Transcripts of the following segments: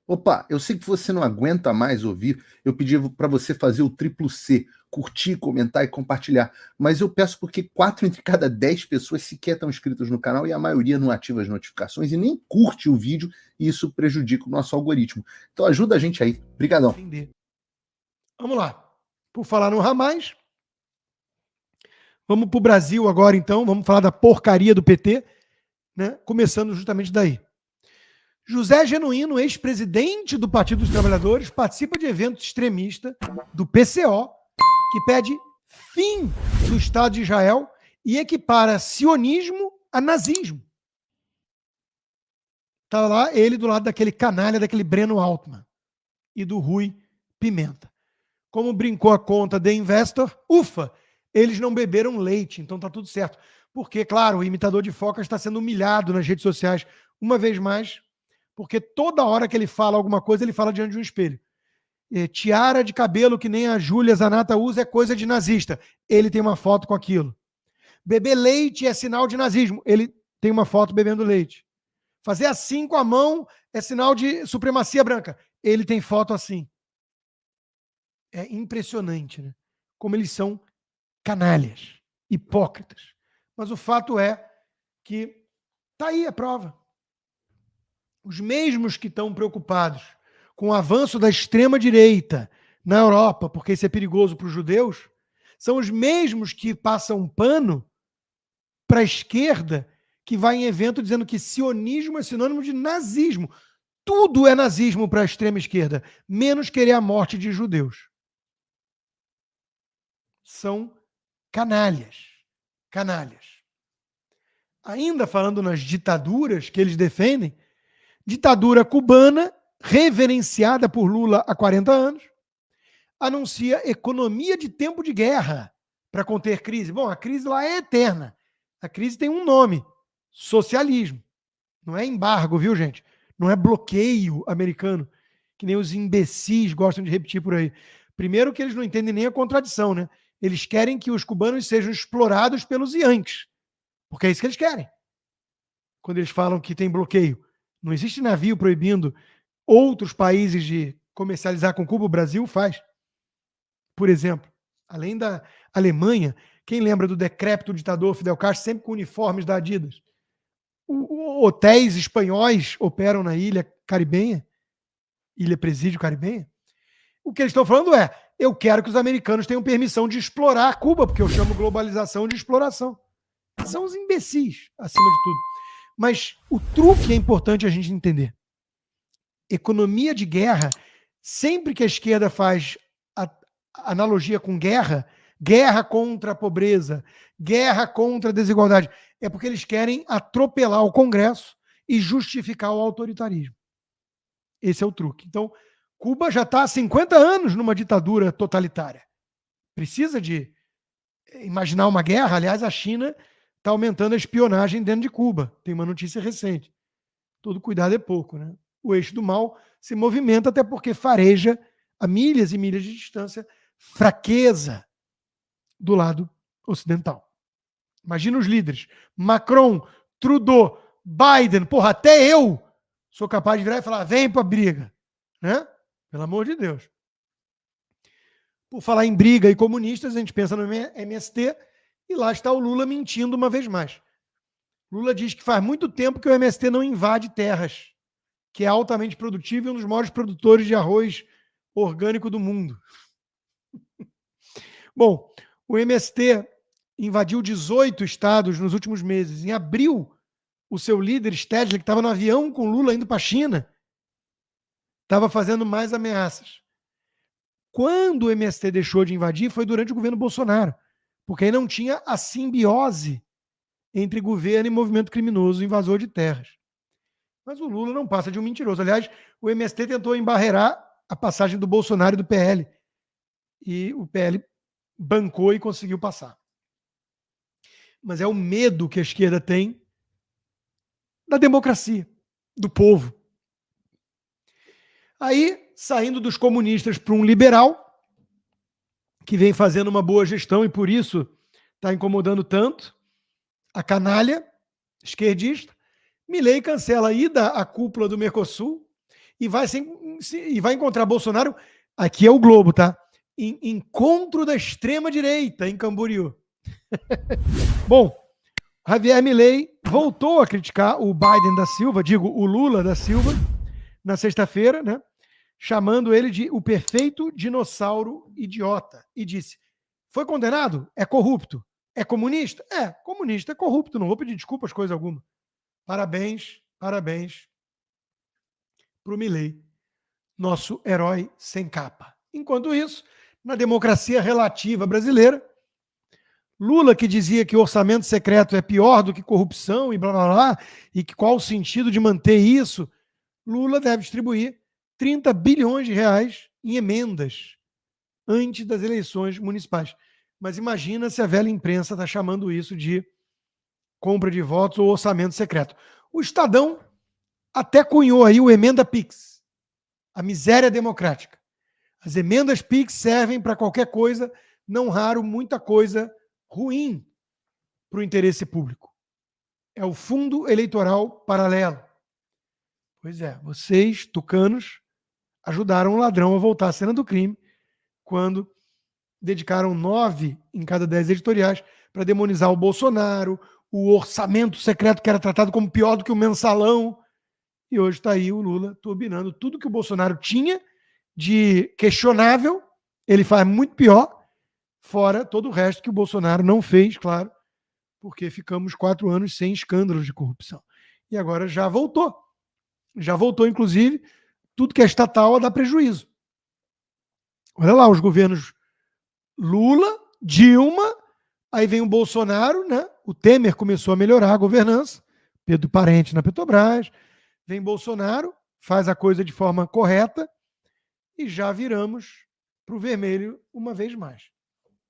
Opa, eu sei que você não aguenta mais ouvir. Eu pedi para você fazer o triplo C, curtir, comentar e compartilhar. Mas eu peço porque 4 entre cada 10 pessoas sequer estão inscritas no canal e a maioria não ativa as notificações e nem curte o vídeo, e isso prejudica o nosso algoritmo. Então ajuda a gente aí. Obrigadão. Vamos lá. Por falar no Ramais, vamos para o Brasil agora, então. Vamos falar da porcaria do PT, né? Começando justamente daí. José Genuíno, ex-presidente do Partido dos Trabalhadores, participa de evento extremista do PCO, que pede fim do Estado de Israel e equipara sionismo a nazismo. Está lá ele do lado daquele canalha, daquele Breno Altman e do Rui Pimenta. Como brincou a conta The Investor, ufa, eles não beberam leite, então tá tudo certo. Porque, claro, o imitador de foca está sendo humilhado nas redes sociais uma vez mais, porque toda hora que ele fala alguma coisa, ele fala diante de um espelho. Tiara de cabelo que nem a Júlia Zanata usa é coisa de nazista. Ele tem uma foto com aquilo. Beber leite é sinal de nazismo. Ele tem uma foto bebendo leite. Fazer assim com a mão é sinal de supremacia branca. Ele tem foto assim. É impressionante, né? Como eles são canalhas, hipócritas. Mas o fato é que tá aí a prova. Os mesmos que estão preocupados com o avanço da extrema-direita na Europa, porque isso é perigoso para os judeus, são os mesmos que passam um pano para a esquerda, que vai em evento dizendo que sionismo é sinônimo de nazismo. Tudo é nazismo para a extrema-esquerda, menos querer a morte de judeus. São canalhas. Canalhas. Ainda falando nas ditaduras que eles defendem, ditadura cubana, reverenciada por Lula há 40 anos, anuncia economia de tempo de guerra para conter crise. Bom, a crise lá é eterna. A crise tem um nome: socialismo. Não é embargo, viu, gente? Não é bloqueio americano, que nem os imbecis gostam de repetir por aí. Primeiro que eles não entendem nem a contradição, né? Eles querem que os cubanos sejam explorados pelos Yankees, porque é isso que eles querem. Quando eles falam que tem bloqueio. Não existe navio proibindo outros países de comercializar com Cuba. O Brasil faz. Por exemplo, além da Alemanha, quem lembra do decrépito ditador Fidel Castro, sempre com uniformes da Adidas? Hotéis espanhóis operam na ilha caribenha, ilha presídio caribenha. O que eles estão falando é: eu quero que os americanos tenham permissão de explorar Cuba, porque eu chamo globalização de exploração. São os imbecis, acima de tudo. Mas o truque é importante a gente entender. Economia de guerra, sempre que a esquerda faz a analogia com guerra, guerra contra a pobreza, guerra contra a desigualdade, é porque eles querem atropelar o Congresso e justificar o autoritarismo. Esse é o truque. Então, Cuba já está há 50 anos numa ditadura totalitária. Precisa de imaginar uma guerra. Aliás, a China está aumentando a espionagem dentro de Cuba. Tem uma notícia recente. Todo cuidado é pouco, né? O eixo do mal se movimenta, até porque fareja a milhas e milhas de distância fraqueza do lado ocidental. Imagina os líderes: Macron, Trudeau, Biden. Porra, até eu sou capaz de virar e falar: vem pra briga, né? Pelo amor de Deus. Por falar em briga e comunistas, a gente pensa no MST e lá está o Lula mentindo uma vez mais. Lula diz que faz muito tempo que o MST não invade terras, que é altamente produtivo e um dos maiores produtores de arroz orgânico do mundo. Bom, o MST invadiu 18 estados nos últimos meses. Em abril, o seu líder, Stedley, que estava no avião com Lula indo para a China, estava fazendo mais ameaças. Quando o MST deixou de invadir, foi durante o governo Bolsonaro, porque aí não tinha a simbiose entre governo e movimento criminoso invasor de terras. Mas o Lula não passa de um mentiroso. Aliás, o MST tentou embarrear a passagem do Bolsonaro e do PL. E o PL bancou e conseguiu passar. Mas é o medo que a esquerda tem da democracia, do povo. Aí, saindo dos comunistas para um liberal, que vem fazendo uma boa gestão e por isso está incomodando tanto a canalha esquerdista, Milei cancela a ida à cúpula do Mercosul e vai encontrar Bolsonaro, aqui é o Globo, tá? Encontro da extrema-direita em Camboriú. Bom, Javier Milei voltou a criticar o Biden da Silva, o Lula da Silva, na sexta-feira, né? Chamando ele de o perfeito dinossauro idiota. E disse, foi condenado? É corrupto. É comunista? É, comunista é corrupto. Não vou pedir desculpas, coisa alguma. Parabéns para o Milei, nosso herói sem capa. Enquanto isso, na democracia relativa brasileira, Lula, que dizia que o orçamento secreto é pior do que corrupção e blá blá blá, e que qual o sentido de manter isso, Lula deve distribuir 30 bilhões de reais em emendas antes das eleições municipais. Mas imagina se a velha imprensa está chamando isso de compra de votos ou orçamento secreto. O Estadão até cunhou aí o Emenda Pix, a miséria democrática. As emendas Pix servem para qualquer coisa, não raro muita coisa ruim para o interesse público. É o fundo eleitoral paralelo. Pois é, vocês, tucanos, ajudaram o ladrão a voltar à cena do crime quando dedicaram 9 em cada 10 editoriais para demonizar o Bolsonaro, o orçamento secreto que era tratado como pior do que o mensalão. E hoje está aí o Lula turbinando tudo que o Bolsonaro tinha de questionável, ele faz muito pior, fora todo o resto que o Bolsonaro não fez, claro, porque ficamos 4 anos sem escândalos de corrupção. E agora já voltou. Já voltou, inclusive, tudo que é estatal a dar prejuízo. Olha lá, os governos Lula, Dilma, aí vem o Bolsonaro, né? O Temer começou a melhorar a governança, Pedro Parente na Petrobras, vem Bolsonaro, faz a coisa de forma correta e já viramos para o vermelho uma vez mais.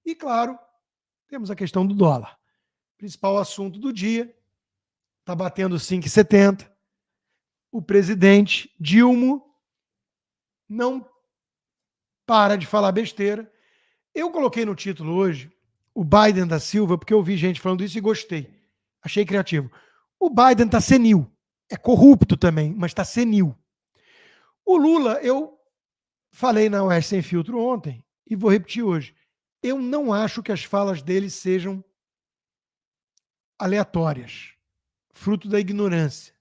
E, claro, temos a questão do dólar. Principal assunto do dia, está batendo 5,70. O presidente Dilma não para de falar besteira. Eu coloquei no título hoje o Biden da Silva, porque eu vi gente falando isso e gostei. Achei criativo. O Biden está senil. É corrupto também, mas está senil. O Lula, eu falei na Oeste Sem Filtro ontem e vou repetir hoje. Eu não acho que as falas dele sejam aleatórias, fruto da ignorância.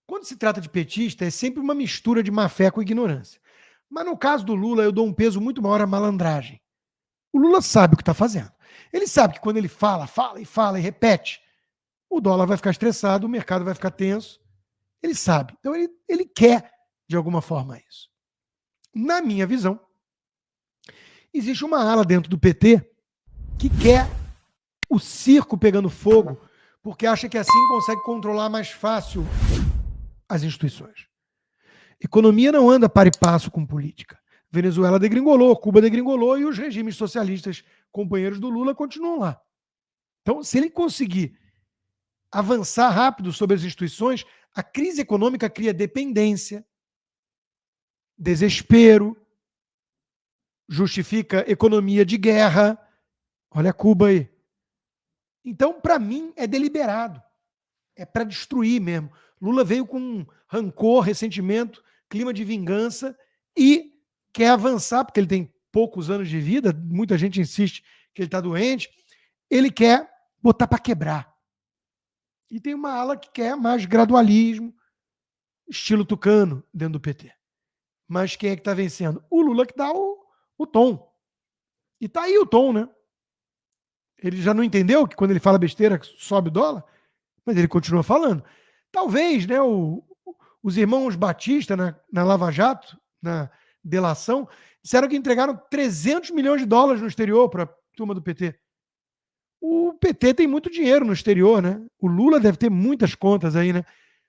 Quando se trata de petista, é sempre uma mistura de má fé com ignorância. Mas no caso do Lula, eu dou um peso muito maior à malandragem. O Lula sabe o que está fazendo. Ele sabe que quando ele fala e repete, o dólar vai ficar estressado, o mercado vai ficar tenso. Ele sabe. Então ele quer, de alguma forma, isso. Na minha visão, existe uma ala dentro do PT que quer o circo pegando fogo porque acha que assim consegue controlar mais fácil as instituições. Economia não anda para e passo com política. Venezuela degringolou, Cuba degringolou e os regimes socialistas companheiros do Lula continuam lá. Então, se ele conseguir avançar rápido sobre as instituições, a crise econômica cria dependência, desespero, justifica economia de guerra. Olha Cuba aí. Então, para mim, é deliberado. É para destruir mesmo. Lula veio com rancor, ressentimento, clima de vingança e quer avançar, porque ele tem poucos anos de vida, muita gente insiste que ele está doente, ele quer botar para quebrar. E tem uma ala que quer mais gradualismo, estilo tucano, dentro do PT. Mas quem é que está vencendo? O Lula que dá o tom. E tá aí o tom, né? Ele já não entendeu que quando ele fala besteira sobe o dólar, mas ele continua falando. Talvez, né, os irmãos Batista na Lava Jato, na delação, disseram que entregaram 300 milhões de dólares no exterior para a turma do PT. O PT tem muito dinheiro no exterior, né? O Lula deve ter muitas contas aí, né?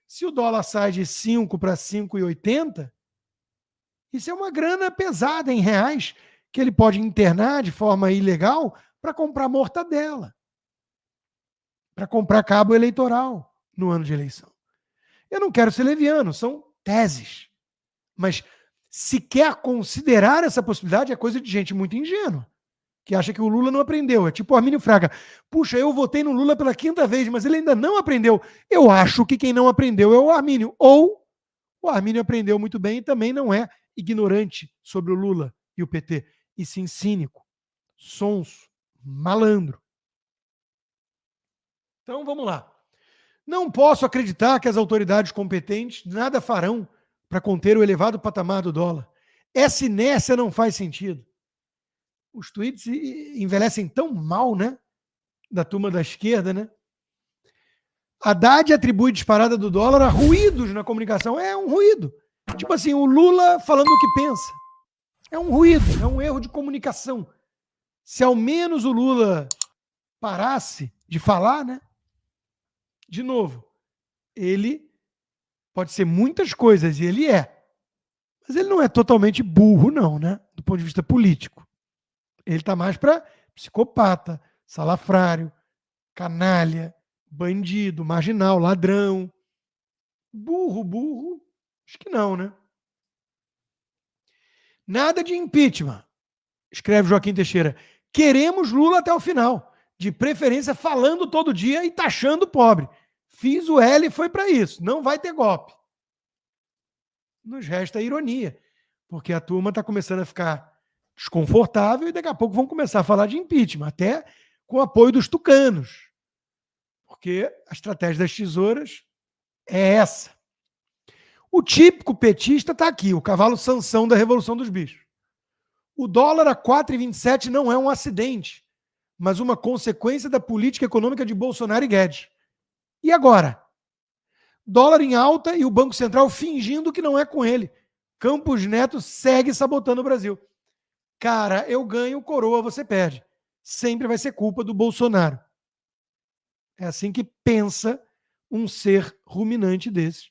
Se o dólar sai de 5 para 5,80, isso é uma grana pesada em reais que ele pode internar de forma ilegal para comprar mortadela, para comprar cabo eleitoral no ano de eleição. Eu não quero ser leviano, são teses. Mas se quer considerar essa possibilidade, é coisa de gente muito ingênua, que acha que o Lula não aprendeu. É tipo o Armínio Fraga. Puxa, eu votei no Lula pela 5ª vez, mas ele ainda não aprendeu. Eu acho que quem não aprendeu é o Armínio. Ou O Armínio aprendeu muito bem e também não é ignorante sobre o Lula e o PT, e sim cínico, sonso, malandro. Então vamos lá. Não posso acreditar que as autoridades competentes nada farão para conter o elevado patamar do dólar. Essa inércia não faz sentido. Os tweets envelhecem tão mal, né? Da turma da esquerda, né? Haddad atribui disparada do dólar a ruídos na comunicação. É um ruído. Tipo assim, o Lula falando o que pensa. É um ruído, é um erro de comunicação. Se ao menos o Lula parasse de falar, né? De novo, ele pode ser muitas coisas, e ele é. Mas ele não é totalmente burro, não, né? Do ponto de vista político. Ele tá mais para psicopata, salafrário, canalha, bandido, marginal, ladrão. Burro, acho que não, né? Nada de impeachment, escreve Joaquim Teixeira. Queremos Lula até o final, de preferência falando todo dia e taxando o pobre. Fiz o L e foi para isso, não vai ter golpe. Nos resta a ironia, porque a turma está começando a ficar desconfortável e daqui a pouco vão começar a falar de impeachment, até com o apoio dos tucanos. Porque a estratégia das tesouras é essa. O típico petista está aqui, o cavalo Sansão da Revolução dos Bichos. O dólar a 4,27 não é um acidente, mas uma consequência da política econômica de Bolsonaro e Guedes. E agora? Dólar em alta e o Banco Central fingindo que não é com ele. Campos Neto segue sabotando o Brasil. Cara, eu ganho, coroa, você perde. Sempre vai ser culpa do Bolsonaro. É assim que pensa um ser ruminante desses,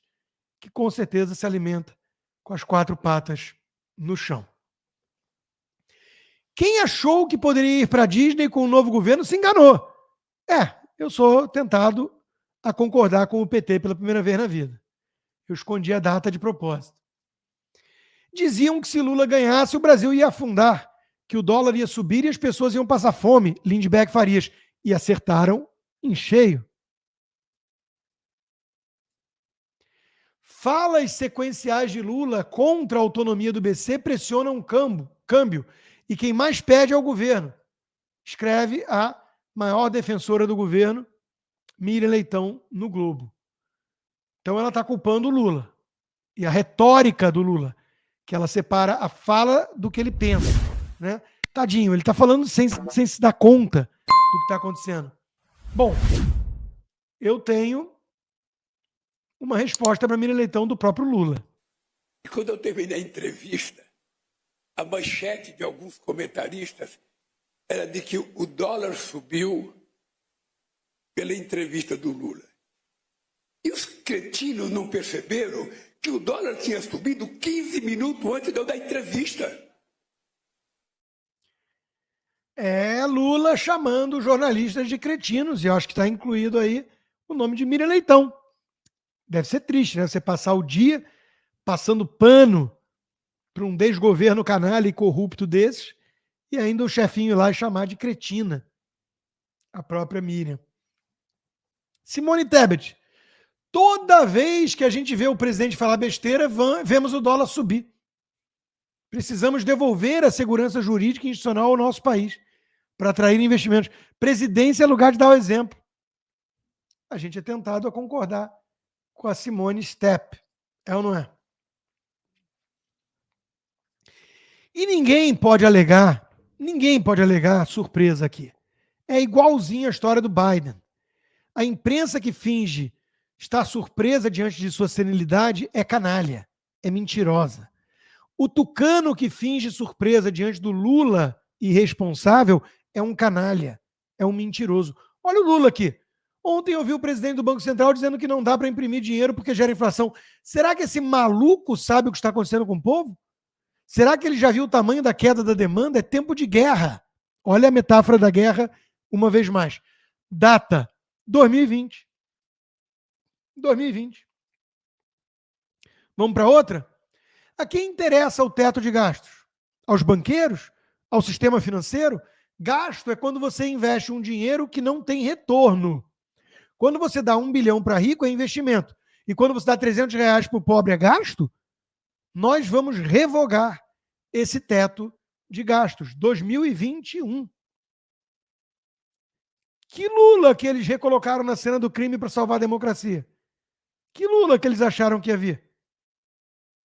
que com certeza se alimenta com as quatro patas no chão. Quem achou que poderia ir para a Disney com o novo governo se enganou. Eu sou tentado a concordar com o PT pela primeira vez na vida. Eu escondi a data de propósito. Diziam que se Lula ganhasse, o Brasil ia afundar, que o dólar ia subir e as pessoas iam passar fome, Lindbergh Farias. E acertaram em cheio. Falas sequenciais de Lula contra a autonomia do BC pressionam o câmbio. E quem mais pede é o governo. Escreve a maior defensora do governo, Miriam Leitão, no Globo. Então ela está culpando o Lula. E a retórica do Lula, que ela separa a fala do que ele pensa. Né? Tadinho, ele está falando sem se dar conta do que está acontecendo. Bom, eu tenho uma resposta para Miriam Leitão do próprio Lula. Quando eu terminei a entrevista, a manchete de alguns comentaristas era de que o dólar subiu pela entrevista do Lula. E os cretinos não perceberam que o dólar tinha subido 15 minutos antes de eu dar a entrevista. É Lula chamando jornalistas de cretinos, e eu acho que está incluído aí o nome de Miriam Leitão. Deve ser triste, né? Você passar o dia passando pano para um desgoverno canalha e corrupto desses, e ainda o chefinho lá chamar de cretina a própria Miriam. Simone Tebet. Toda vez que a gente vê o presidente falar besteira, vemos o dólar subir. Precisamos devolver a segurança jurídica e institucional ao nosso país para atrair investimentos. Presidência é lugar de dar o exemplo. A gente é tentado a concordar com a Simone Step. É ou não é? E ninguém pode alegar surpresa aqui. É igualzinho a história do Biden. A imprensa que finge estar surpresa diante de sua senilidade é canalha, é mentirosa. O tucano que finge surpresa diante do Lula irresponsável é um canalha, é um mentiroso. Olha o Lula aqui. Ontem eu vi o presidente do Banco Central dizendo que não dá para imprimir dinheiro porque gera inflação. Será que esse maluco sabe o que está acontecendo com o povo? Será que ele já viu o tamanho da queda da demanda? É tempo de guerra. Olha a metáfora da guerra uma vez mais. Data 2020. 2020. Vamos para outra? A quem interessa o teto de gastos? Aos banqueiros? Ao sistema financeiro? Gasto é quando você investe um dinheiro que não tem retorno. Quando você dá 1 bilhão para rico, é investimento. E quando você dá R$300 para o pobre é gasto, nós vamos revogar esse teto de gastos. 2021. Que Lula que eles recolocaram na cena do crime para salvar a democracia? Que Lula que eles acharam que ia vir?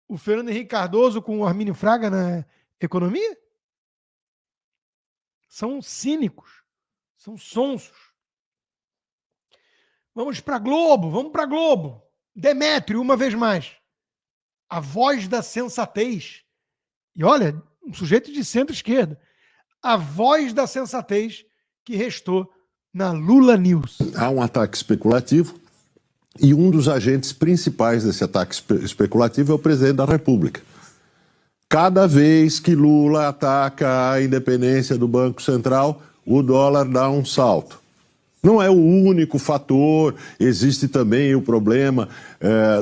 O Fernando Henrique Cardoso com o Armínio Fraga na economia? São cínicos, são sonsos. Vamos para Globo. Demétrio, uma vez mais. A voz da sensatez. E olha, um sujeito de centro-esquerda. A voz da sensatez que restou na Lula News. Há um ataque especulativo e um dos agentes principais desse ataque especulativo é o presidente da República. Cada vez que Lula ataca a independência do Banco Central, o dólar dá um salto. Não é o único fator, existe também o problema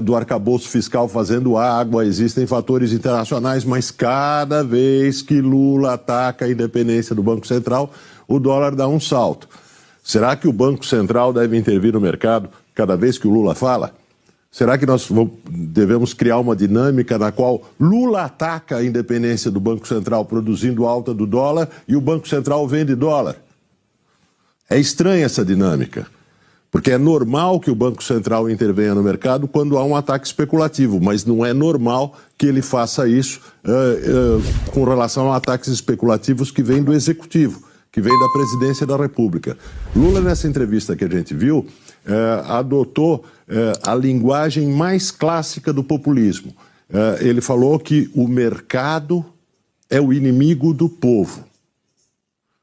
do arcabouço fiscal fazendo água, existem fatores internacionais, mas cada vez que Lula ataca a independência do Banco Central, o dólar dá um salto. Será que o Banco Central deve intervir no mercado cada vez que o Lula fala? Será que nós devemos criar uma dinâmica na qual Lula ataca a independência do Banco Central produzindo alta do dólar e o Banco Central vende dólar? É estranha essa dinâmica, porque é normal que o Banco Central intervenha no mercado quando há um ataque especulativo, mas não é normal que ele faça isso com relação a ataques especulativos que vêm do Executivo, que vem da Presidência da República. Lula, nessa entrevista que a gente viu, adotou a linguagem mais clássica do populismo. Ele falou que o mercado é o inimigo do povo.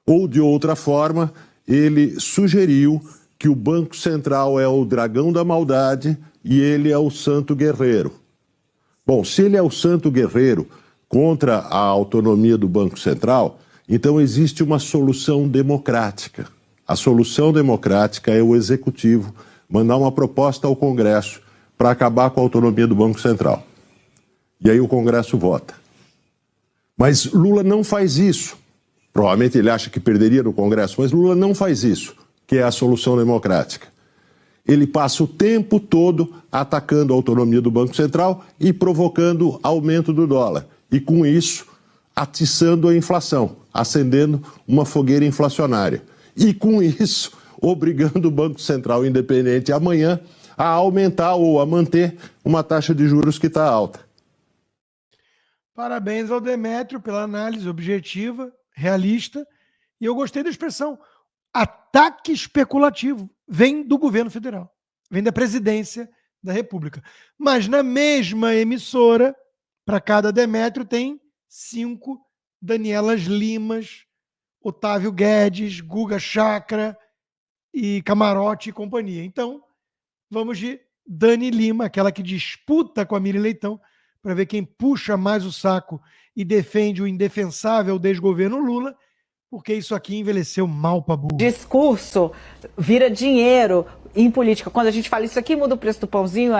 Ou, de outra forma, ele sugeriu que o Banco Central é o dragão da maldade e ele é o santo guerreiro. Bom, se ele é o santo guerreiro contra a autonomia do Banco Central, então existe uma solução democrática. A solução democrática é o Executivo mandar uma proposta ao Congresso para acabar com a autonomia do Banco Central. E aí o Congresso vota. Mas Lula não faz isso. Provavelmente ele acha que perderia no Congresso, mas Lula não faz isso, que é a solução democrática. Ele passa o tempo todo atacando a autonomia do Banco Central e provocando aumento do dólar. E com isso, atiçando a inflação, acendendo uma fogueira inflacionária. E com isso, obrigando o Banco Central independente amanhã a aumentar ou a manter uma taxa de juros que está alta. Parabéns ao Demétrio pela análise objetiva, realista, e eu gostei da expressão. Ataque especulativo vem do governo federal, vem da presidência da República. Mas na mesma emissora, para cada Demétrio, tem 5 Danielas Limas, Otávio Guedes, Guga Chakra e Camarote e companhia. Então, vamos de Dani Lima, aquela que disputa com a Miri Leitão, para ver quem puxa mais o saco e defende o indefensável desgoverno Lula, porque isso aqui envelheceu mal para burro. Discurso vira dinheiro em política. Quando a gente fala isso aqui muda o preço do pãozinho,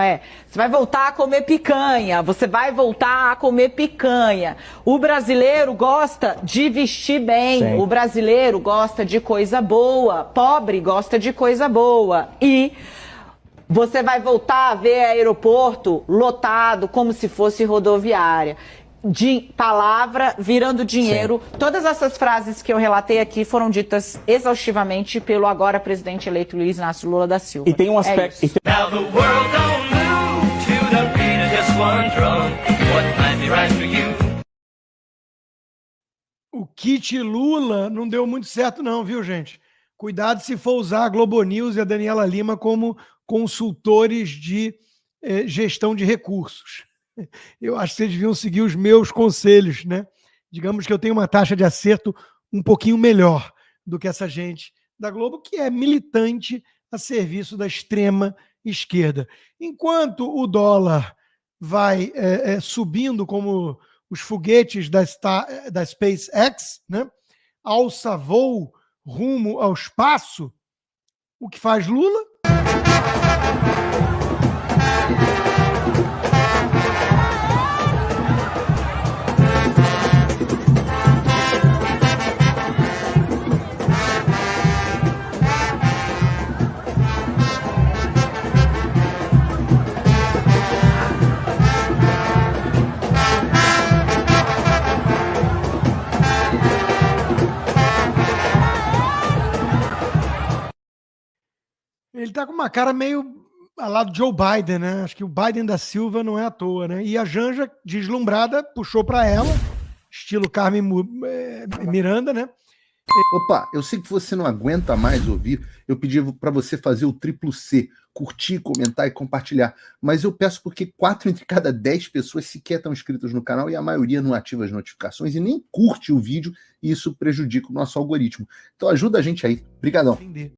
você vai voltar a comer picanha, você vai voltar a comer picanha. O brasileiro gosta de vestir bem, sim. O brasileiro gosta de coisa boa, pobre gosta de coisa boa. E você vai voltar a ver aeroporto lotado como se fosse rodoviária. De palavra virando dinheiro. Sim. Todas essas frases que eu relatei aqui foram ditas exaustivamente pelo agora presidente eleito Luiz Inácio Lula da Silva. E tem um aspecto... O kit Lula não deu muito certo não, viu, gente? Cuidado se for usar a Globo News e a Daniela Lima como consultores de gestão de recursos. Eu acho que vocês deviam seguir os meus conselhos, né? Digamos que eu tenho uma taxa de acerto um pouquinho melhor do que essa gente da Globo, que é militante a serviço da extrema esquerda. Enquanto o dólar vai subindo como os foguetes da SpaceX, né? Alça voo rumo ao espaço, o que faz Lula? Ele tá com uma cara meio ao lado de Joe Biden, né? Acho que o Biden da Silva não é à toa, né? E a Janja, deslumbrada, puxou para ela, estilo Carmen Miranda, né? Opa, eu sei que você não aguenta mais ouvir, eu pedi para você fazer o triplo C, curtir, comentar e compartilhar, mas eu peço porque 4 entre cada 10 pessoas sequer estão inscritas no canal e a maioria não ativa as notificações e nem curte o vídeo e isso prejudica o nosso algoritmo. Então ajuda a gente aí. Obrigadão. Entender.